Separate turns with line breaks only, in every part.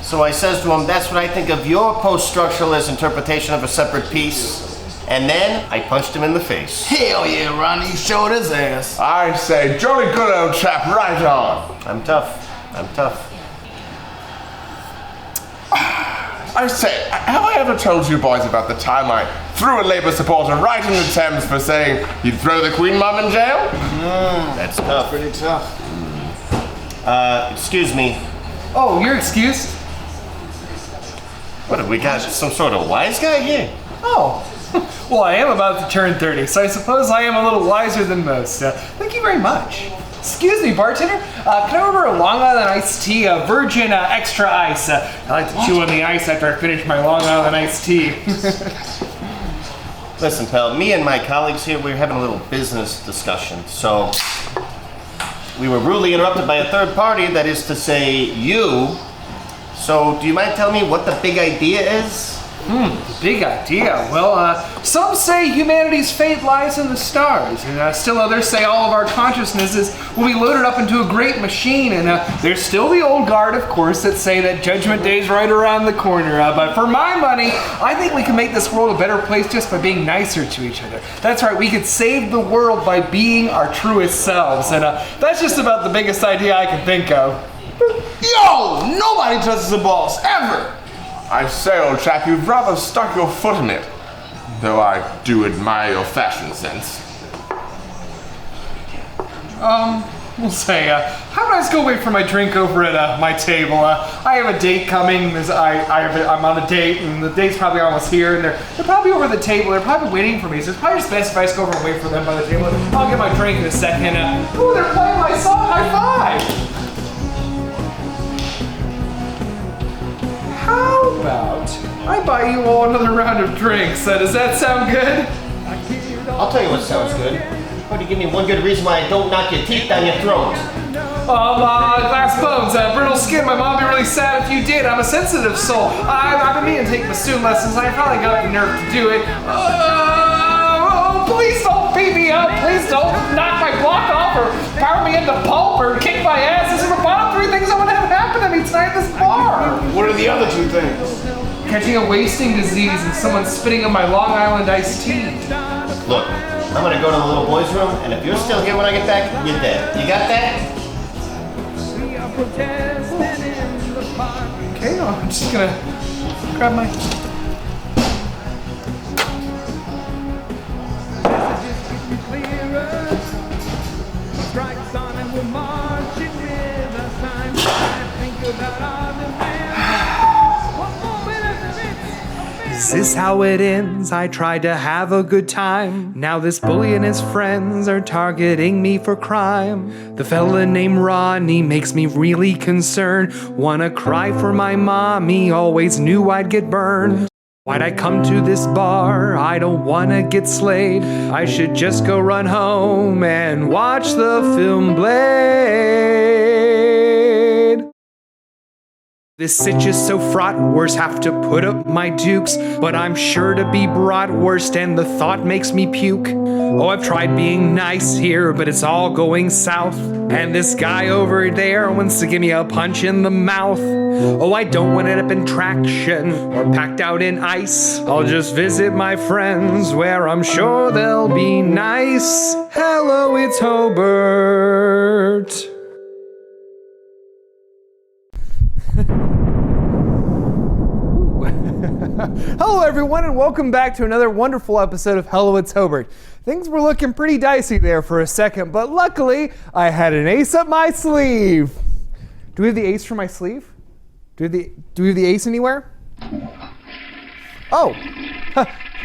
So I says to him, that's what I think of your post-structuralist interpretation of a separate piece. And then I punched him in the face.
Hell yeah, Ronnie, you showed his ass.
I say, jolly good old chap, right on.
I'm tough.
I say, have I ever told you boys about the time I threw a Labour supporter right in the Thames for saying he'd throw the Queen Mum in jail?
That's tough.
Pretty tough.
Excuse me.
Oh, you're excused?
What, have we got some sort of wise guy here?
Oh. Well, I am about to turn 30, so I suppose I am a little wiser than most. Thank you very much. Excuse me, bartender. Can I order a Long Island iced tea, a virgin extra ice? I like to chew on the ice after I finish my Long Island iced tea.
Listen, pal, me and my colleagues here, we were having a little business discussion. So we were rudely interrupted by a third party, that is to say, you. So do you mind telling me what the big idea is?
Big idea. Well, some say humanity's fate lies in the stars, and still others say all of our consciousnesses will be loaded up into a great machine, and there's still the old guard, of course, that say that Judgment Day's right around the corner. But for my money, I think we can make this world a better place just by being nicer to each other. That's right, we could save the world by being our truest selves, and that's just about the biggest idea I can think of.
Yo, nobody touches the balls, ever.
I say, old chap, you've rather stuck your foot in it. Though I do admire your fashion sense.
We'll say, how about I just go wait for my drink over at my table? I have a date coming. I'm on a date, and the date's probably almost here, and they're probably over the table. They're probably waiting for me, so it's probably just best if I just go over and wait for them by the table. I'll get my drink in a second. Oh, they're playing my song. High five! How about I buy you all another round of drinks? Does that sound good?
I'll tell you what sounds good. Why don't you give me one good reason why I don't knock your teeth down your throat?
Glass bones, brittle skin. My mom would be really sad if you did. I'm a sensitive soul. I've been meaning to take bassoon lessons. I probably got the nerve to do it. Please don't beat me up. Please don't knock my block off or power me into pulp or kick my ass. These are the bottom three things I want to have happen to me tonight at this bar.
What are the other two things?
Catching a wasting disease and someone spitting on my Long Island iced tea.
Look, I'm gonna go to the little boys' room, and if you're still here when I get back, you're dead. You got that?
Okay, I'm just gonna grab my... Is this how it ends? I tried to have a good time. Now this bully and his friends are targeting me for crime. The fella named Ronnie makes me really concerned. Wanna cry for my mommy, always knew I'd get burned. Why'd I come to this bar? I don't wanna get slayed. I should just go run home and watch the film Blade. This sitch is so fraught, worse have to put up my dukes, but I'm sure to be brought worst and the thought makes me puke. Oh, I've tried being nice here, but it's all going south, and this guy over there wants to give me a punch in the mouth. Oh, I don't want it up in traction or packed out in ice. I'll just visit my friends where I'm sure they'll be nice. Hello, it's Hobert. Hello everyone and welcome back to another wonderful episode of Hello, it's Hobert. Things were looking pretty dicey there for a second, but luckily I had an ace up my sleeve. Do we have the ace for my sleeve? Do we have the ace anywhere? Oh,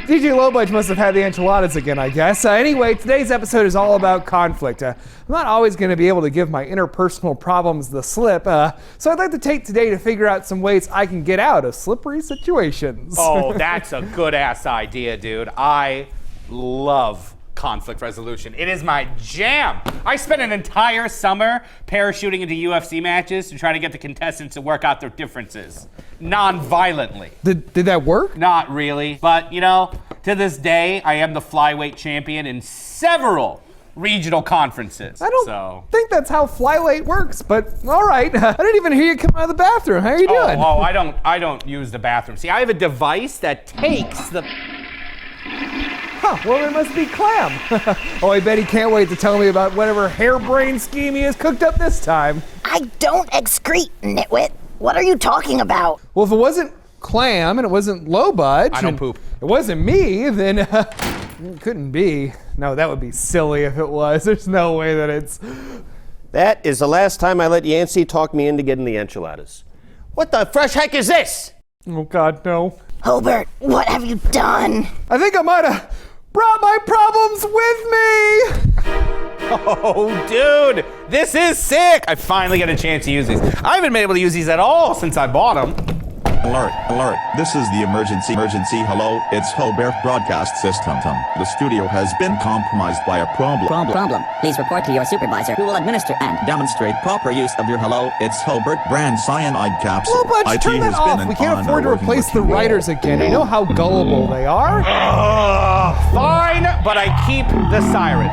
DJ Lowbudge must have had the enchiladas again, I guess. Anyway, today's episode is all about conflict. I'm not always going to be able to give my interpersonal problems the slip, so I'd like to take today to figure out some ways I can get out of slippery situations.
Oh, that's a good-ass idea, dude. I love conflict resolution. It is my jam. I spent an entire summer parachuting into UFC matches to try to get the contestants to work out their differences non-violently.
Did that work?
Not really, but you know, to this day, I am the flyweight champion in several regional conferences.
I don't think that's how Flylate works, but all right. I didn't even hear you come out of the bathroom. How are you doing?
I don't use the bathroom. See, I have a device that takes the...
Huh, well, it must be Clam. Oh, I bet he can't wait to tell me about whatever harebrained scheme he has cooked up this time.
I don't excrete, nitwit. What are you talking about?
Well, if it wasn't Clam and it wasn't Low Budge,
I don't poop.
It wasn't me, then it couldn't be. No, that would be silly if it was. There's no way that it's...
That is the last time I let Yancey talk me into getting the enchiladas. What the fresh heck is this?
Oh, God, no.
Hobert, what have you done?
I think I might have brought my problems with me.
Oh, dude, this is sick. I finally get a chance to use these. I haven't been able to use these at all since I bought them.
Alert, alert, this is the emergency, hello, it's Hobert Broadcast System. The studio has been compromised by a problem.
Please report to your supervisor who will administer and
Demonstrate proper use of your hello, it's Hobert brand cyanide capsule.
Low Budge, turn that off. We can't afford to replace the writers again. You know how gullible they are.
Fine, but I keep the siren.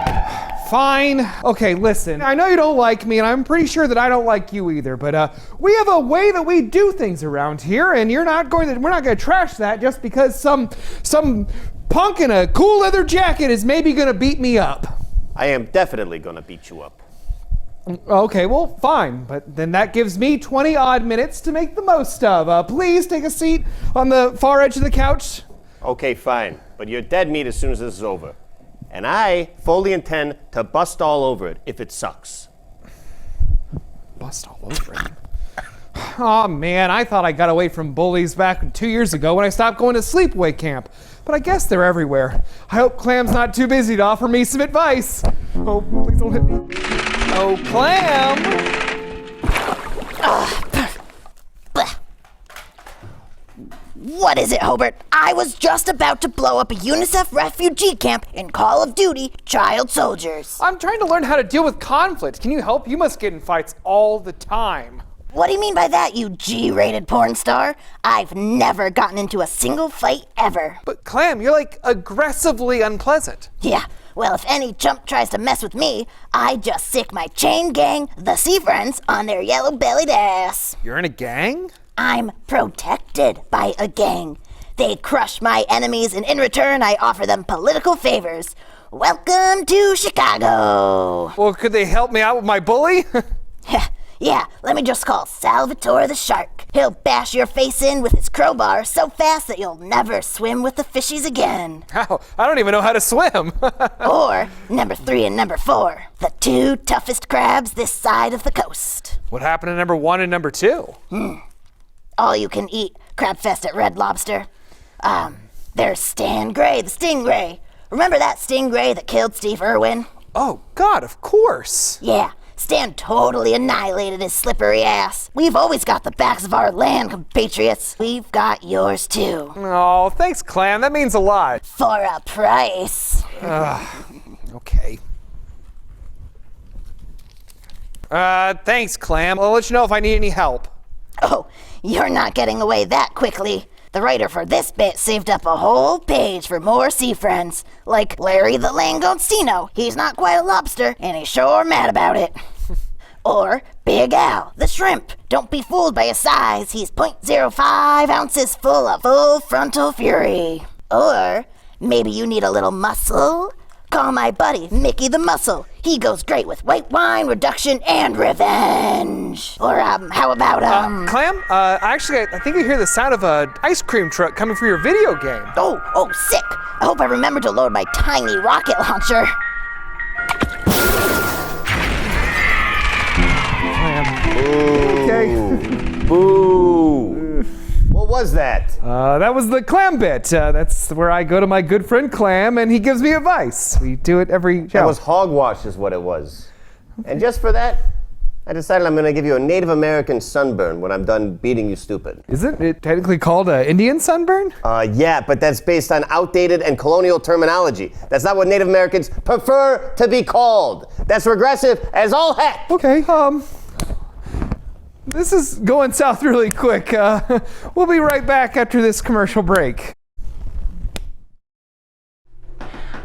Fine. Okay, listen. I know you don't like me, and I'm pretty sure that I don't like you either, but we have a way that we do things around here, and we're not going to trash that just because some punk in a cool leather jacket is maybe going to beat me up.
I am definitely going to beat you up.
Okay, well, fine, but then that gives me 20 odd minutes to make the most of. Please take a seat on the far edge of the couch.
Okay, fine, but you're dead meat as soon as this is over. And I fully intend to bust all over it if it sucks.
Bust all over it? Oh man, I thought I got away from bullies back 2 years ago when I stopped going to sleepaway camp. But I guess they're everywhere. I hope Clam's not too busy to offer me some advice. Oh, please don't hit me. Oh, Clam!
What is it, Hobert? I was just about to blow up a UNICEF refugee camp in Call of Duty Child Soldiers.
I'm trying to learn how to deal with conflict. Can you help? You must get in fights all the time.
What do you mean by that, you G-rated porn star? I've never gotten into a single fight ever.
But Clam, you're like aggressively unpleasant.
Yeah, well, if any chump tries to mess with me, I just sick my chain gang, the Sea Friends, on their yellow-bellied ass.
You're in a gang?
I'm protected by a gang. They crush my enemies, and in return, I offer them political favors. Welcome to Chicago.
Well, could they help me out with my bully?
Yeah, let me just call Salvatore the Shark. He'll bash your face in with his crowbar so fast that you'll never swim with the fishies again.
How? I don't even know how to swim.
Or number 3 and number 4, the 2 toughest crabs this side of the coast.
What happened to number 1 and number 2?
All you can eat crab fest at Red Lobster. There's Stan Gray, the Stingray. Remember that Stingray that killed Steve Irwin?
Oh, God, of course.
Yeah, Stan totally annihilated his slippery ass. We've always got the backs of our land, compatriots. We've got yours too.
Oh, thanks, Clam. That means a lot.
For a price.
Okay. Thanks, Clam. I'll let you know if I need any help.
Oh, you're not getting away that quickly. The writer for this bit saved up a whole page for more sea friends, like Larry the Langostino. He's not quite a lobster, and he's sure mad about it. Or Big Al, the shrimp. Don't be fooled by his size. He's 0.05 ounces full of full frontal fury. Or maybe you need a little muscle? Call my buddy, Mickey the Muscle. He goes great with white wine reduction and revenge. Or, how about,
Clam, actually, I think I hear the sound of an ice cream truck coming for your video game.
Oh, sick. I hope I remember to load my tiny rocket launcher.
Okay.
Boo! What was that?
That was the Clam bit. That's where I go to my good friend Clam, and he gives me advice. We do it every show.
That was hogwash is what it was. And just for that, I decided I'm going to give you a Native American sunburn when I'm done beating you stupid.
Isn't it technically called an Indian sunburn?
Yeah, but that's based on outdated and colonial terminology. That's not what Native Americans prefer to be called. That's regressive as all heck.
Okay, this is going south really quick. We'll be right back after this commercial break.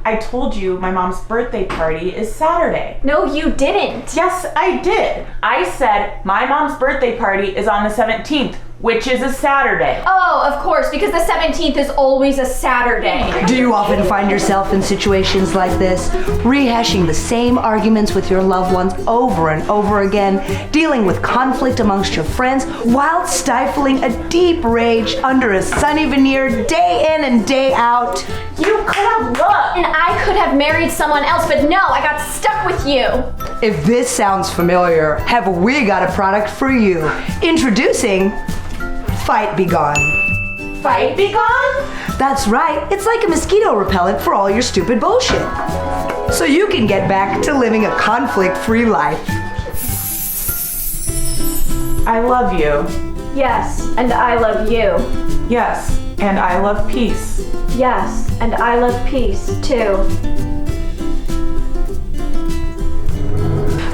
I told you my mom's birthday party is Saturday.
No, you didn't.
Yes, I did. I said my mom's birthday party is on the 17th, which is a Saturday.
Oh, of course, because the 17th is always a Saturday.
Do you often find yourself in situations like this, rehashing the same arguments with your loved ones over and over again, dealing with conflict amongst your friends, while stifling a deep rage under a sunny veneer day in and day out?
You could have looked.
And I could have married someone else, but no, I got stuck with you.
If this sounds familiar, have we got a product for you. Introducing Fight Be Gone.
Fight Be Gone?
That's right, it's like a mosquito repellent for all your stupid bullshit. So you can get back to living a conflict-free life.
I love you.
Yes, and I love you.
Yes, and I love peace.
Yes, and I love peace, too.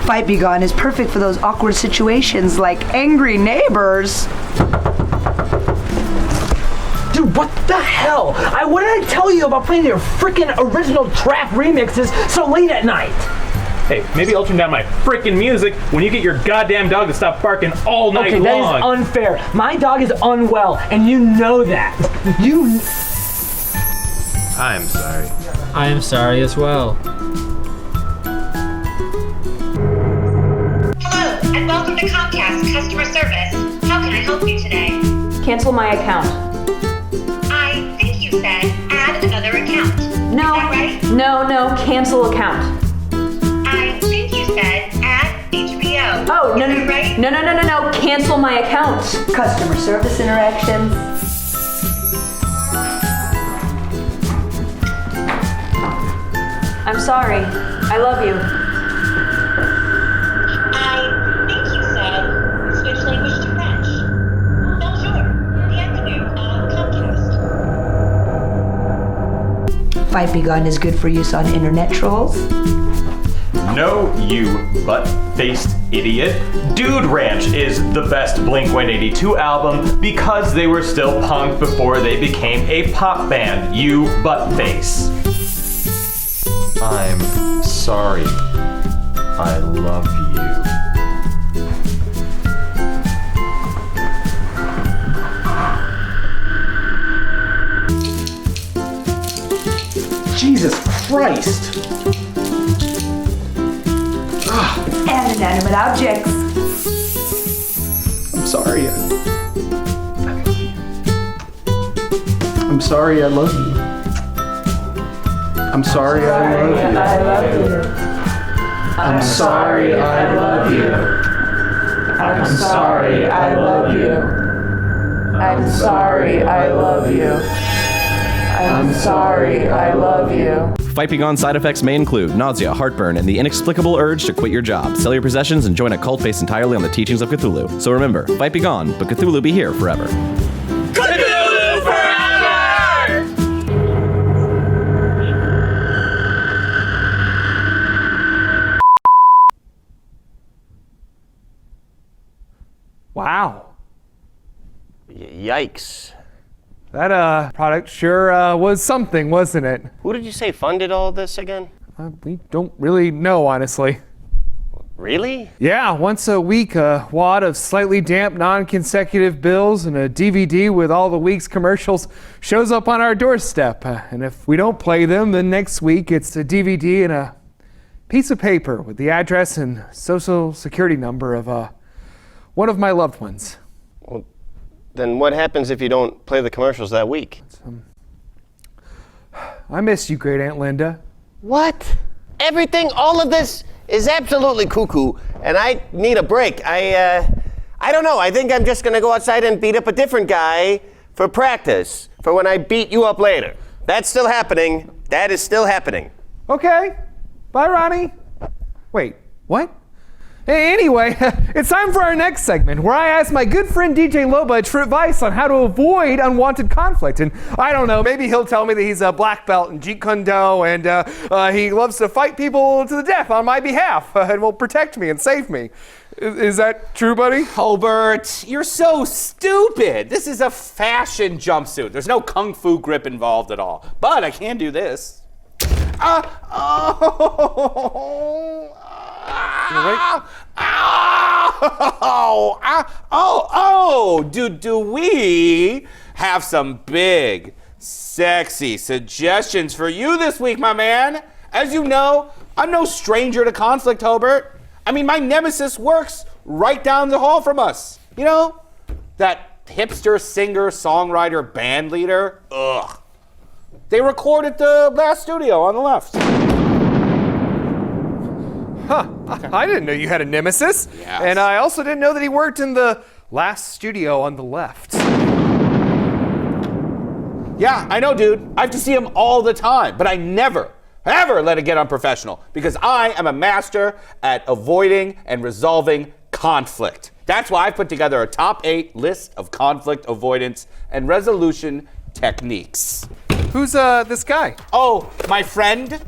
Fight Be Gone is perfect for those awkward situations like angry neighbors.
Dude, what the hell? What did I tell you about playing your freaking original trap remixes so late at night?
Hey, maybe I'll turn down my freaking music when you get your goddamn dog to stop barking all night long.
Okay, that is unfair. My dog is unwell, and you know that.
I'm sorry.
I am sorry as well.
Hello, and welcome to Comcast Customer Service. How can I help you today?
Cancel my account.
I think you said add another account.
No.
Is that right?
No, cancel account.
I think you said add HBO.
Oh, no,
Is that right?
No, cancel my account.
Customer service interactions.
I'm sorry. I love you.
I think you said switch language to French. Bonjour. Bienvenue à Comcast.
Fight Be Gone is good for use on internet trolls.
No, you butt-faced idiot. Dude Ranch is the best Blink-182 album because they were still punk before they became a pop band, you butt-face. I'm sorry. I love
you. Jesus Christ.
And inanimate objects.
I'm sorry. I'm sorry, I love you. I'm sorry, I love you. I'm sorry, I love you. I'm sorry, I love you. I'm sorry, I love you. I'm sorry, I love you.
Fight Be Gone side effects may include nausea, heartburn, and the inexplicable urge to quit your job, sell your possessions, and join a cult based entirely on the teachings of Cthulhu. So remember, Fight Be Gone, but Cthulhu be here forever.
Cthulhu forever!
Wow.
Yikes.
That product sure was something, wasn't it?
Who did you say funded all this again?
We don't really know, honestly.
Really?
Yeah, once a week, a wad of slightly damp, non-consecutive bills and a DVD with all the week's commercials shows up on our doorstep. And if we don't play them, then next week it's a DVD and a piece of paper with the address and social security number of one of my loved ones.
Well, then what happens if you don't play the commercials that week?
I miss you, Great Aunt Linda.
What? Everything, all of this is absolutely cuckoo, and I need a break. I don't know. I think I'm just gonna go outside and beat up a different guy for practice, for when I beat you up later. That's still happening. That is still happening.
Okay. Bye, Ronnie. Wait, what? Hey, anyway, it's time for our next segment where I ask my good friend DJ Lobudge for advice on how to avoid unwanted conflict. And I don't know, maybe he'll tell me that he's a black belt in Jeet Kune Do and he loves to fight people to the death on my behalf and will protect me and save me. Is that true, buddy?
Hobert, you're so stupid. This is a fashion jumpsuit. There's no kung fu grip involved at all. But I can do this. Do we have some big, sexy suggestions for you this week, my man? As you know, I'm no stranger to conflict, Hobert. I mean, my nemesis works right down the hall from us. You know, that hipster singer, songwriter, band leader. Ugh. They record at the last studio on the left.
Huh. I didn't know you had a nemesis.
Yes.
And I also didn't know that he worked in the last studio on the left.
Yeah, I know, dude. I have to see him all the time, but I never, ever let it get unprofessional because I am a master at avoiding and resolving conflict. That's why I put together a top 8 list of conflict avoidance and resolution techniques.
Who's this guy?
Oh, my friend?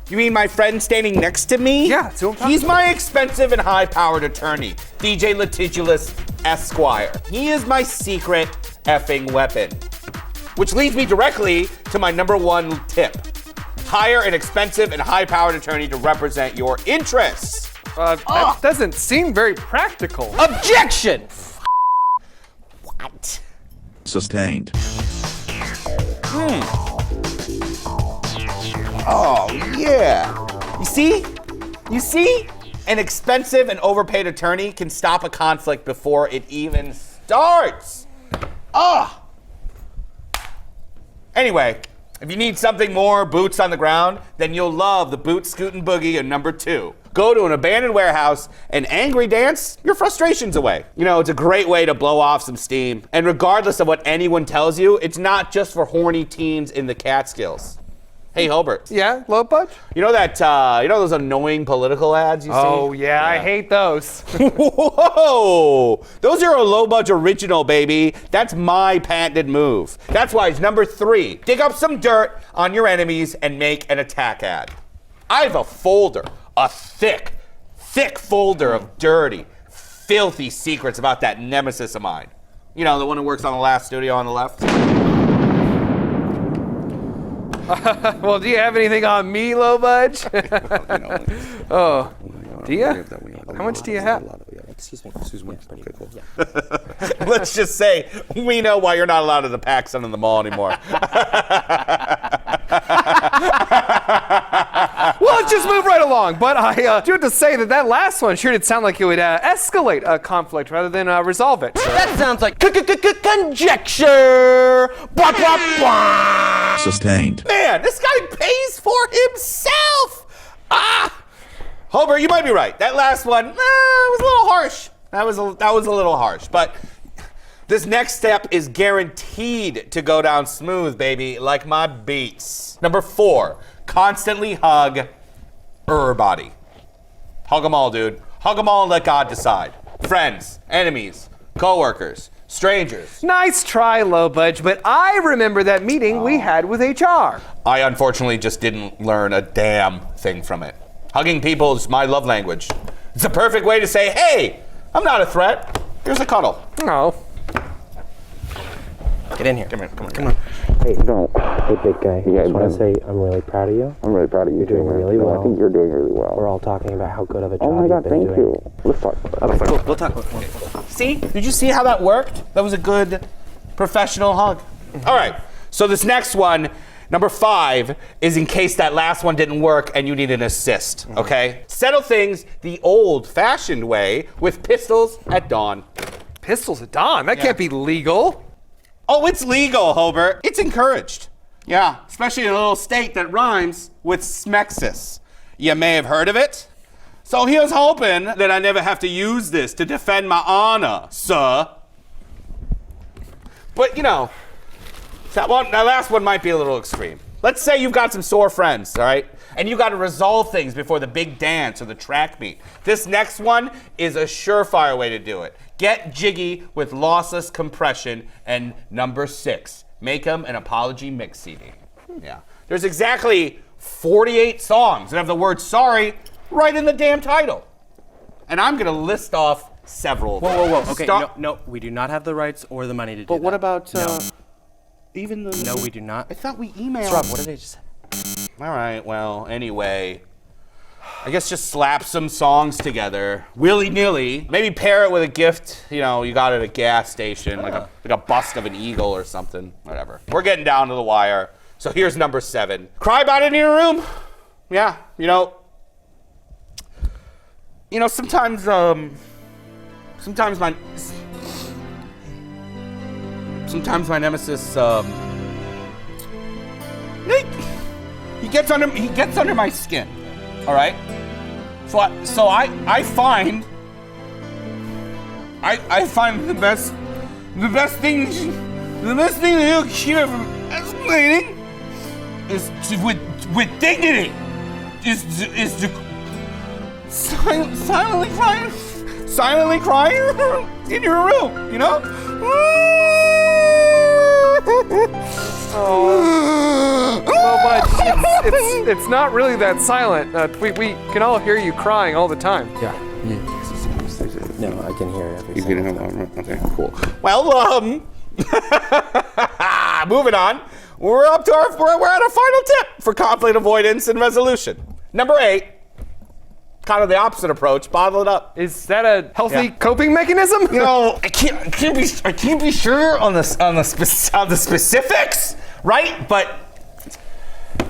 You mean my friend standing next to me?
Yeah, that's who I'm talking
He's
about.
my expensive and high-powered attorney, DJ Litigious Esquire. He is my secret effing weapon. Which leads me directly to my number 1 tip. Hire an expensive and high-powered attorney to represent your interests.
That doesn't seem very practical.
Objection! What?
Sustained.
Oh, yeah. You see? An expensive and overpaid attorney can stop a conflict before it even starts. Anyway, if you need something more boots on the ground, then you'll love the Boot Scootin' Boogie in number 2. Go to an abandoned warehouse and angry dance your frustrations away. You know, it's a great way to blow off some steam. And regardless of what anyone tells you, it's not just for horny teens in the Catskills. Hey, Hobert.
Yeah, low budge?
You know that, those annoying political ads you see?
Oh, yeah, I hate those.
Whoa! Those are a low-budge original, baby. That's my patented move. That's why it's number 3. Dig up some dirt on your enemies and make an attack ad. I have a folder, a thick folder of dirty, filthy secrets about that nemesis of mine. You know, the one who works on the last studio on the left.
Well, do you have anything on me, low budge? Oh, do you? How much do you have?
Excuse me. Okay, cool.
Let's just say we know why you're not allowed to the PacSun in the mall anymore.
Well, let's just move right along. But I do have to say that last one sure did sound like it would escalate a conflict rather than resolve it.
That sounds like conjecture. Blah, blah, blah.
Sustained.
Man, this guy pays for himself. Hobert, you might be right. That last one was a little harsh. That was a little harsh. But this next step is guaranteed to go down smooth, baby, like my beats. Number 4, constantly hug everybody. Hug them all, dude. Hug them all and let God decide. Friends, enemies, coworkers, strangers.
Nice try, low budge, but I remember that meeting we had with HR.
I unfortunately just didn't learn a damn thing from it. Hugging people is my love language. It's a perfect way to say, hey, I'm not a threat. Here's a cuddle.
No.
Get in here.
Come on.
Hey, hey, big guy. I just want to say I'm really proud of you.
I'm really proud of you.
You're doing really well.
I think you're doing really well.
We're all talking about how good of a job
Oh my God,
you've been
thank
doing.
you. Let's talk about it.
Okay, we'll talk.
See? Did you see how that worked? That was a good professional hug. All right. So this next one, number 5, is in case that last one didn't work and you need an assist, okay? Settle things the old-fashioned way with pistols at dawn.
Pistols at dawn? That can't be legal.
Oh, it's legal, Hobert. It's encouraged. Yeah, especially in a little state that rhymes with smexis. You may have heard of it. So here's hoping that I never have to use this to defend my honor, sir. But, you know, that last one might be a little extreme. Let's say you've got some sore friends, all right? And you got to resolve things before the big dance or the track meet. This next one is a surefire way to do it. Get jiggy with lossless compression. And number 6, make them an apology mix CD. Yeah. There's exactly 48 songs that have the word sorry right in the damn title. And I'm going to list off several.
Whoa. Okay, no, we do not have the rights or the money to do
But what
that.
about
No.
even the...
No, we do not.
I thought we emailed...
Sohrab, what did I just say?
All right, well, anyway, I guess just slap some songs together, willy-nilly. Maybe pair it with a gift, you got at a gas station, like a bust of an eagle or something, whatever. We're getting down to the wire. So here's number 7. Cry about it in your room. Yeah, sometimes my nemesis, he gets under my skin. All right. So I find the best thing to do here from escalating is with dignity. Is to silently crying in your room,
Well, but it's not really that silent. We can all hear you crying all the time.
Yeah. No, I can hear everything.
You can hear that? Okay, cool. Well, moving on. We're at our final tip for conflict avoidance and resolution. Number 8. Kind of the opposite approach. Bottle it up.
Is that a healthy coping mechanism?
I can't be sure on the specifics, right? But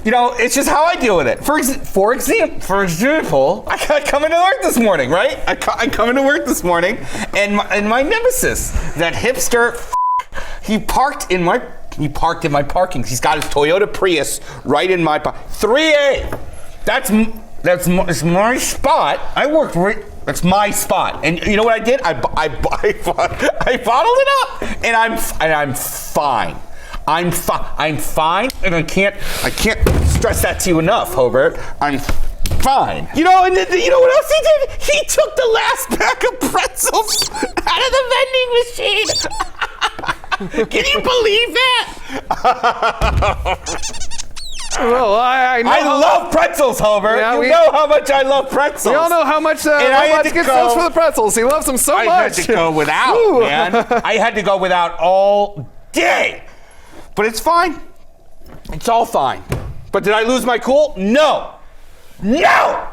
it's just how I deal with it. For example, I come into work this morning, right? I come into work this morning, and my nemesis, that hipster, he parked in my parking. He's got his Toyota Prius right in my 3A. That's my spot. I worked right. That's my spot. And you know what I did? I bottled it up, and I'm fine. I'm fine, and I can't stress that to you enough, Hobert. I'm fine. And you know what else he did? He took the last pack of pretzels out of the vending machine. Can you believe that?
Well, I know.
I love pretzels, Hobert.
Yeah,
you know how much I love pretzels.
We all know how much gets goes for the pretzels. He loves them so much.
I had to go without, man. I had to go without all day. But it's fine. It's all fine. But did I lose my cool? No. No!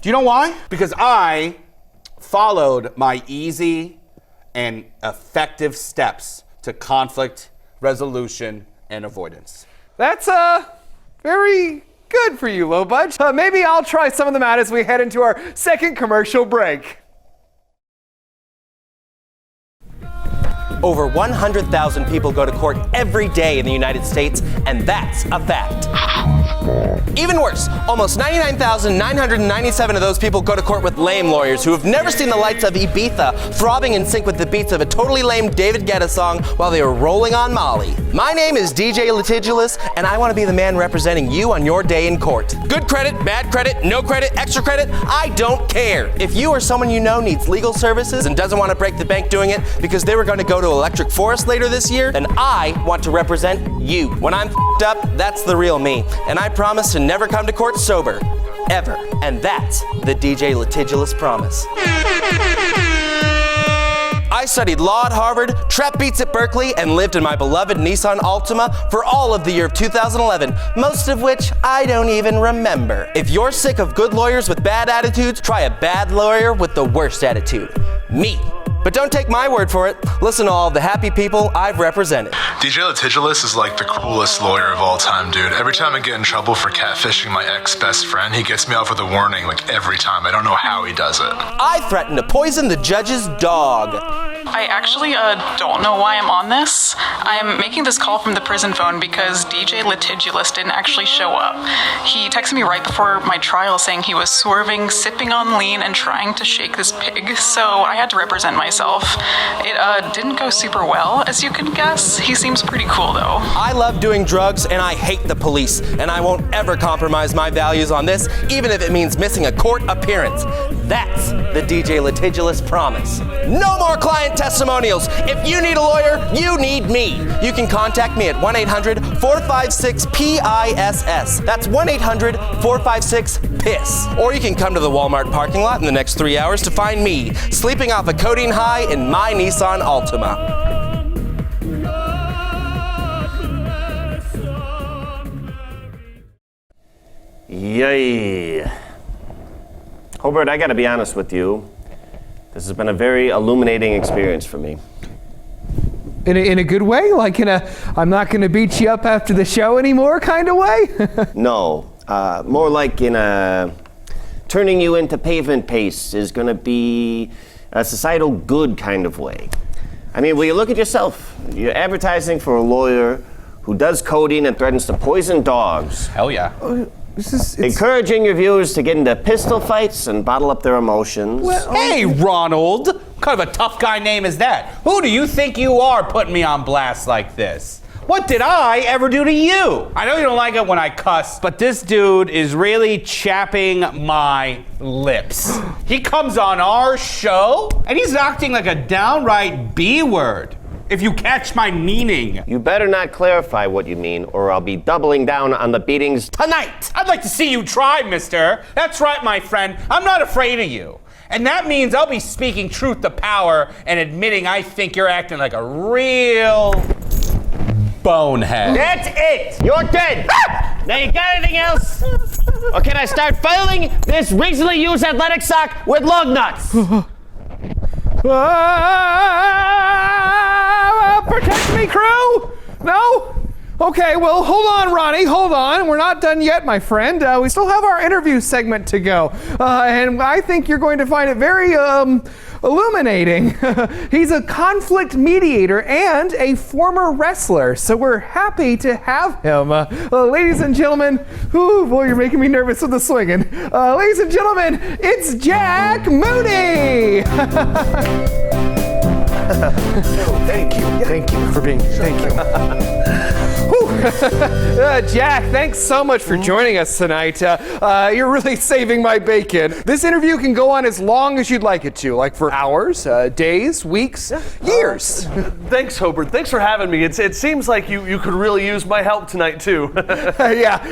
Do you know why? Because I followed my easy and effective steps to conflict resolution and avoidance.
That's very good for you, Low Budge. Maybe I'll try some of them out as we head into our second commercial break.
Over 100,000 people go to court every day in the United States, and that's a fact. Even worse, almost 99,997 of those people go to court with lame lawyers who have never seen the lights of Ibiza throbbing in sync with the beats of a totally lame David Guetta song while they were rolling on Molly. My name is DJ Litigulous, and I want to be the man representing you on your day in court. Good credit, bad credit, no credit, extra credit, I don't care. If you or someone you know needs legal services and doesn't want to break the bank doing it because they were going to go to Electric Forest later this year, then I want to represent you. When I'm f***ed up, that's the real me, and I promise to never come to court sober, ever. And that's the DJ Litigulous promise. I studied law at Harvard, trap beats at Berkeley, and lived in my beloved Nissan Altima for all of the year of 2011, most of which I don't even remember. If you're sick of good lawyers with bad attitudes, try a bad lawyer with the worst attitude. Me. But don't take my word for it. Listen to all the happy people I've represented.
DJ Litigulous is like the coolest lawyer of all time, dude. Every time I get in trouble for catfishing my ex-best friend, he gets me off with a warning, like every time. I don't know how he does it.
I threatened to poison the judge's dog.
I actually don't know why I'm on this. I'm making this call from the prison phone because DJ Litigulous didn't actually show up. He texted me right before my trial saying he was swerving, sipping on lean, and trying to shake this pig, so I had to represent myself. It didn't go super well, as you can guess. He seems pretty cool, though.
I love doing drugs, and I hate the police, and I won't ever compromise my values on this, even if it means missing a court appearance. That's the DJ Litigulous promise. No more client testimonials. If you need a lawyer, you need me. You can contact me at 1-800-456-PISS. That's 1-800-456-PISS. Or you can come to the Walmart parking lot in the next 3 hours to find me, sleeping off a codeine high in my Nissan Altima.
ay, ay. Hobert, I gotta be honest with you. This has been a very illuminating experience for me.
In a good way? Like in a I'm not gonna beat you up after the show anymore kind of way?
No, more like in a turning you into pavement paste is gonna be a societal good kind of way. I mean, well, you look at yourself. You're advertising for a lawyer who does coding and threatens to poison dogs.
Hell yeah.
Encouraging your viewers to get into pistol fights and bottle up their emotions.
Hey, Ronald! What kind of a tough guy name is that? Who do you think you are putting me on blast like this? What did I ever do to you? I know you don't like it when I cuss, but this dude is really chapping my lips. He comes on our show, and he's acting like a downright B-word. If you catch my meaning.
You better not clarify what you mean, or I'll be doubling down on the beatings tonight.
I'd like to see you try, mister. That's right, my friend. I'm not afraid of you. And that means I'll be speaking truth to power and admitting I think you're acting like a real bonehead.
That's it! You're dead! Now you got anything else? Or can I start filing this recently used athletic sock with lug nuts?
Protect me, crew? No? Okay, well, hold on, Ronnie, hold on. We're not done yet, my friend. We still have our interview segment to go. And I think you're going to find it very, illuminating. He's a conflict mediator and a former wrestler, so we're happy to have him. Ladies and gentlemen, oh boy, you're making me nervous with the swinging. Ladies and gentlemen, it's Jack Mooney! Thank you for being here. Thank you. Jack, thanks so much for joining us tonight. You're really saving my bacon. This interview can go on as long as you'd like it to, like for hours, days, weeks, years.
Thanks, Hobert. Thanks for having me. It seems like you could really use my help tonight, too.
Yeah.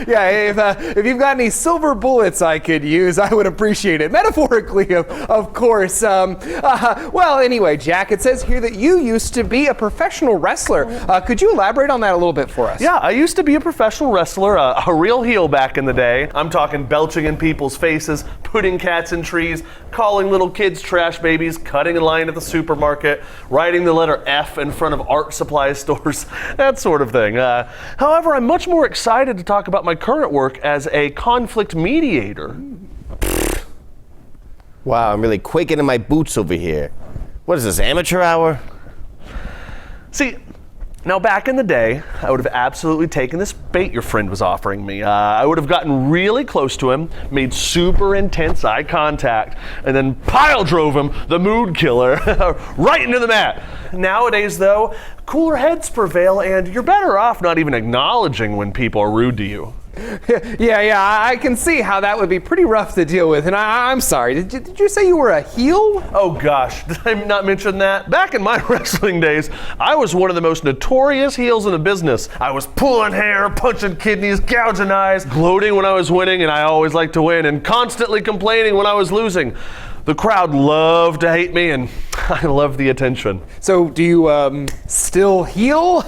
If you've got any silver bullets I could use, I would appreciate it. Metaphorically, of course. Well, anyway, Jack, it says here that you used to be a professional wrestler. Could you elaborate on that a little bit for us?
Yeah, I used to be a professional wrestler, a real heel back in the day. I'm talking belching in people's faces, putting cats in trees, calling little kids trash babies, cutting in line at the supermarket, writing the letter F in front of art supply stores, that sort of thing. However, I'm much more excited to talk about my current work as a conflict mediator.
Wow, I'm really quaking in my boots over here. What is this, amateur hour?
See, now back in the day, I would have absolutely taken this bait your friend was offering me. I would have gotten really close to him, made super intense eye contact, and then pile drove him, the mood killer, right into the mat. Nowadays, though, cooler heads prevail, and you're better off not even acknowledging when people are rude to you.
Yeah, I can see how that would be pretty rough to deal with, and I'm sorry, did you say you were a heel?
Oh gosh, did I not mention that? Back in my wrestling days, I was one of the most notorious heels in the business. I was pulling hair, punching kidneys, gouging eyes, gloating when I was winning, and I always liked to win, and constantly complaining when I was losing. The crowd loved to hate me, and I loved the attention.
So, do you still heel?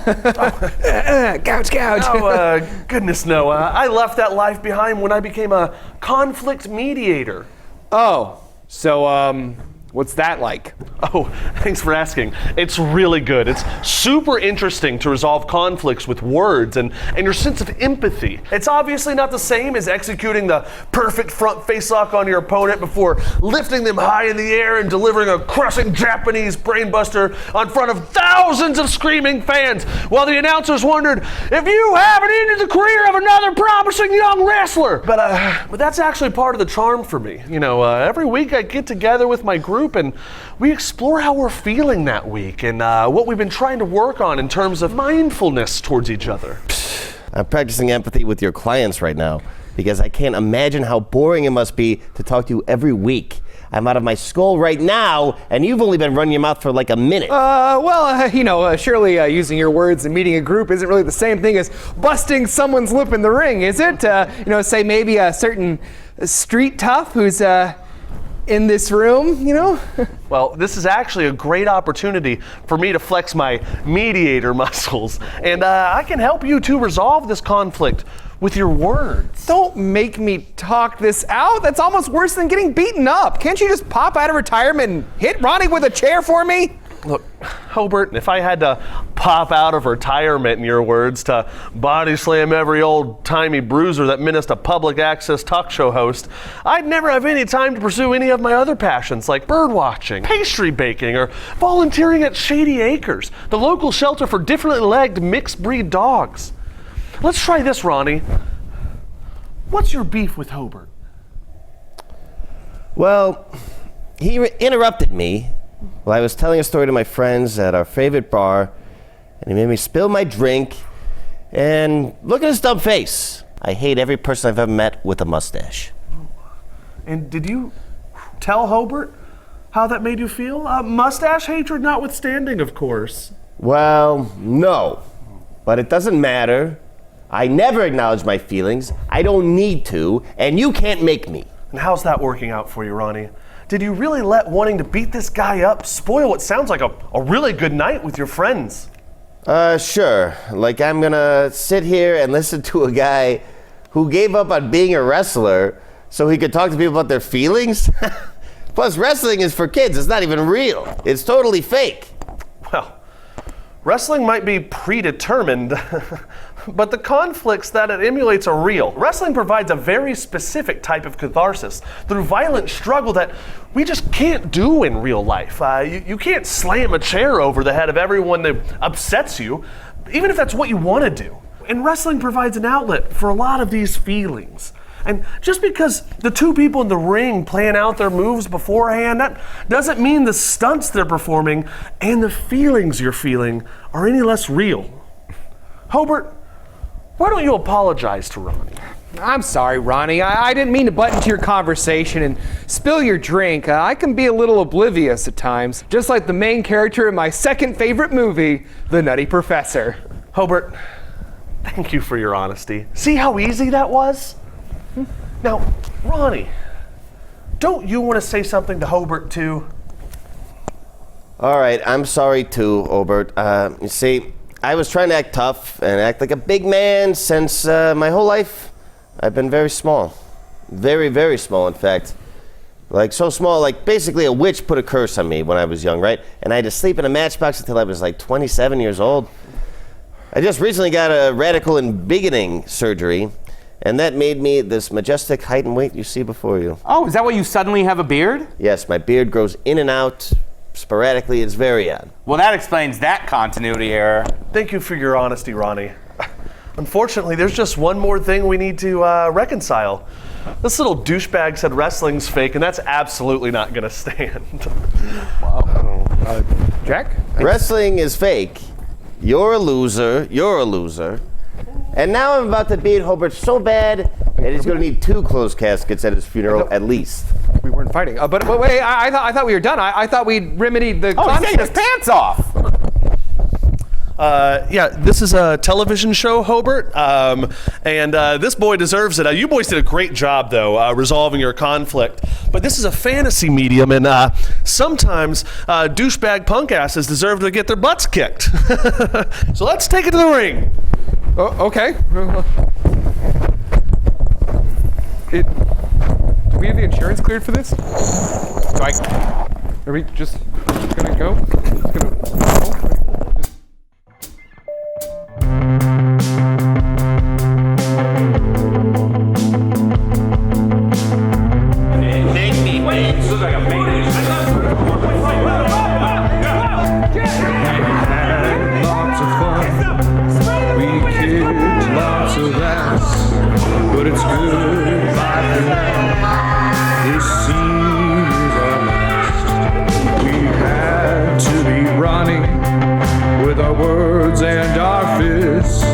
Gouge.
Oh, goodness no. I left that life behind when I became a conflict mediator.
Oh, so, what's that like?
Oh, thanks for asking. It's really good. It's super interesting to resolve conflicts with words and your sense of empathy. It's obviously not the same as executing the perfect front face-lock on your opponent before lifting them high in the air and delivering a crushing Japanese brainbuster on front of thousands of screaming fans while the announcers wondered if you haven't ended the career of another promising young wrestler. But that's actually part of the charm for me. You know, every week I get together with my group and we explore how we're feeling that week and what we've been trying to work on in terms of mindfulness towards each other.
I'm practicing empathy with your clients right now because I can't imagine how boring it must be to talk to you every week. I'm out of my skull right now, and you've only been running your mouth for like a minute.
Surely using your words and meeting a group isn't really the same thing as busting someone's lip in the ring, is it? Say maybe a certain street tough who's in this room, you know?
Well, this is actually a great opportunity for me to flex my mediator muscles, and I can help you to resolve this conflict with your words.
Don't make me talk this out. That's almost worse than getting beaten up. Can't you just pop out of retirement and hit Ronnie with a chair for me?
Look, Hobert, if I had to pop out of retirement, in your words, to body slam every old-timey bruiser that menaced a public access talk show host, I'd never have any time to pursue any of my other passions like bird watching, pastry baking, or volunteering at Shady Acres, the local shelter for differently legged mixed breed dogs. Let's try this, Ronnie. What's your beef with Hobert?
Well, he interrupted me while I was telling a story to my friends at our favorite bar, and he made me spill my drink, and look at his dumb face. I hate every person I've ever met with a mustache.
And did you tell Hobert how that made you feel? Mustache hatred notwithstanding, of course.
Well, no, but it doesn't matter. I never acknowledge my feelings. I don't need to, and you can't make me.
And how's that working out for you, Ronnie? Did you really let wanting to beat this guy up spoil what sounds like a really good night with your friends?
Sure. Like I'm gonna sit here and listen to a guy who gave up on being a wrestler so he could talk to people about their feelings? Plus, wrestling is for kids. It's not even real. It's totally fake.
Well, wrestling might be predetermined, but the conflicts that it emulates are real. Wrestling provides a very specific type of catharsis through violent struggle that we just can't do in real life. You can't slam a chair over the head of everyone that upsets you, even if that's what you want to do. And wrestling provides an outlet for a lot of these feelings. And just because the two people in the ring plan out their moves beforehand, that doesn't mean the stunts they're performing and the feelings you're feeling are any less real. Hobert, why don't you apologize to Ronnie?
I'm sorry, Ronnie. I didn't mean to butt into your conversation and spill your drink. I can be a little oblivious at times, just like the main character in my second favorite movie, The Nutty Professor.
Hobert, thank you for your honesty. See how easy that was? Now, Ronnie, don't you want to say something to Hobert too?
All right, I'm sorry too, Hobert. You see, I was trying to act tough and act like a big man since my whole life. I've been very small. Very, very small, in fact. Like, so small, like, basically a witch put a curse on me when I was young, right? And I had to sleep in a matchbox until I was, like, 27 years old. I just recently got a radical embiggening surgery, and that made me this majestic height and weight you see before you.
Oh, is that why you suddenly have a beard?
Yes, my beard grows in and out sporadically. It's very odd.
Well, that explains that continuity error.
Thank you for your honesty, Ronnie. Unfortunately, there's just one more thing we need to reconcile. This little douchebag said wrestling's fake, and that's absolutely not gonna stand.
Wow. Jack?
Wrestling is fake. You're a loser. You're a loser. And now I'm about to beat Hobert so bad that he's going to need 2 closed caskets at his funeral at least.
We weren't fighting. But wait, I thought we were done. I thought we'd remedied the conflict.
He's taking his pants off!
Yeah, this is a television show, Hobert, and this boy deserves it. You boys did a great job, though, resolving your conflict. But this is a fantasy medium, and sometimes douchebag punk asses deserve to get their butts kicked. So let's take it to the ring.
Oh, okay. Do we have the insurance cleared for this? Are we just gonna go?
But it's goodbye for now. This scene is our last. We had to be running with our words and our fists.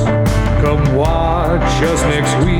Come watch us next week.